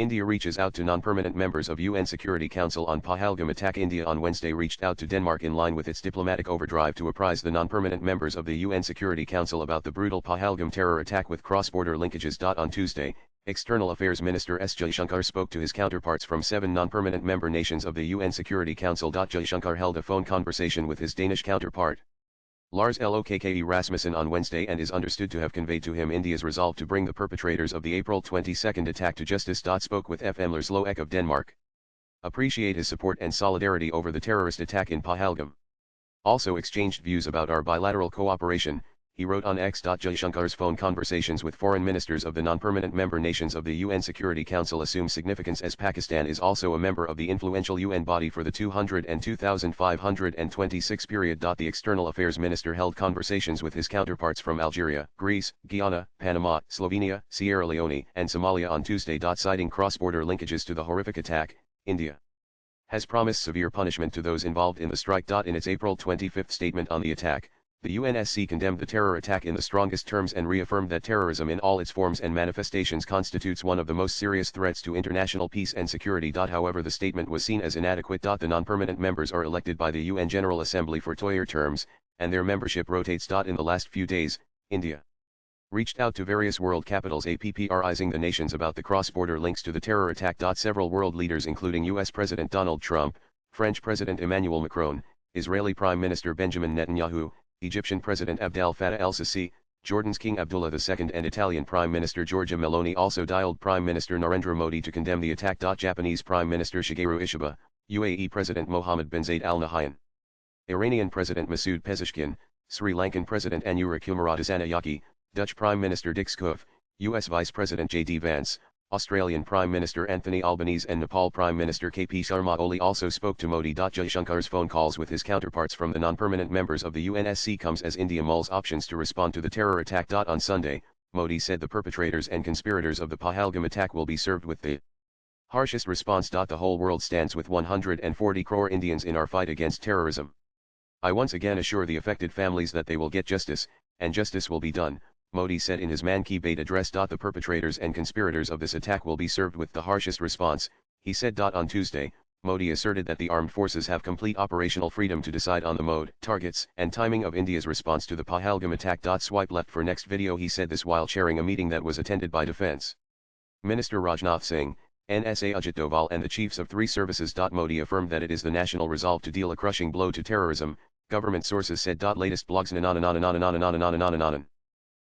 India reaches out to non-permanent members of UN Security Council on Pahalgam attack. India on Wednesday reached out to Denmark in line with its diplomatic overdrive to apprise the non-permanent members of the UN Security Council about the brutal Pahalgam terror attack with cross-border linkages. On Tuesday, External Affairs Minister S. Jaishankar spoke to his counterparts from 7 non-permanent member nations of the UN Security Council. Jaishankar held a phone conversation with his Danish counterpart, Lars Løkke Rasmussen, on Wednesday and is understood to have conveyed to him India's resolve to bring the perpetrators of the April 22 attack to justice. Spoke with FM Lars Løkke of Denmark. Appreciate his support and solidarity over the terrorist attack in Pahalgam. Also exchanged views about our bilateral cooperation, he wrote on X. Jaishankar's phone conversations with foreign ministers of the non-permanent member nations of the UN Security Council assume significance as Pakistan is also a member of the influential UN body for the 202,526 period. The External Affairs Minister held conversations with his counterparts from Algeria, Greece, Guyana, Panama, Slovenia, Sierra Leone, and Somalia on Tuesday. Citing cross-border linkages to the horrific attack, India has promised severe punishment to those involved in the strike. In its April 25 statement on the attack, the UNSC condemned the terror attack in the strongest terms and reaffirmed that terrorism in all its forms and manifestations constitutes one of the most serious threats to international peace and security. However, the statement was seen as inadequate. The non-permanent members are elected by the UN General Assembly for 2-year terms, and their membership rotates. In the last few days, India reached out to various world capitals APPRizing the nations about the cross-border links to the terror attack. Several world leaders including US President Donald Trump, French President Emmanuel Macron, Israeli Prime Minister Benjamin Netanyahu, Egyptian President Abdel Fattah el-Sisi, Jordan's King Abdullah II and Italian Prime Minister Giorgia Meloni also dialed Prime Minister Narendra Modi to condemn the attack. Japanese Prime Minister Shigeru Ishiba, UAE President Mohammed bin Zayed Al Nahyan, Iranian President Masoud Pezeshkian, Sri Lankan President Anura Kumaradizanayake, Dutch Prime Minister Dick Schoof, US Vice President J.D. Vance, Australian Prime Minister Anthony Albanese and Nepal Prime Minister K.P. Sharma Oli also spoke to Modi. Jaishankar's phone calls with his counterparts from the non-permanent members of the UNSC comes as India mulls options to respond to the terror attack. On Sunday, Modi said the perpetrators and conspirators of the Pahalgam attack will be served with the harshest response. The whole world stands with 140 crore Indians in our fight against terrorism. I once again assure the affected families that they will get justice, and justice will be done, Modi said in his Man Ki Baat address. The perpetrators and conspirators of this attack will be served with the harshest response, he said. On Tuesday, Modi asserted that the armed forces have complete operational freedom to decide on the mode, targets, and timing of India's response to the Pahalgam attack. Swipe left for next video. He said this while chairing a meeting that was attended by Defense Minister Rajnath Singh, NSA Ajit Doval and the chiefs of 3 services. Modi affirmed that it is the national resolve to deal a crushing blow to terrorism, government sources said. Latest blogs.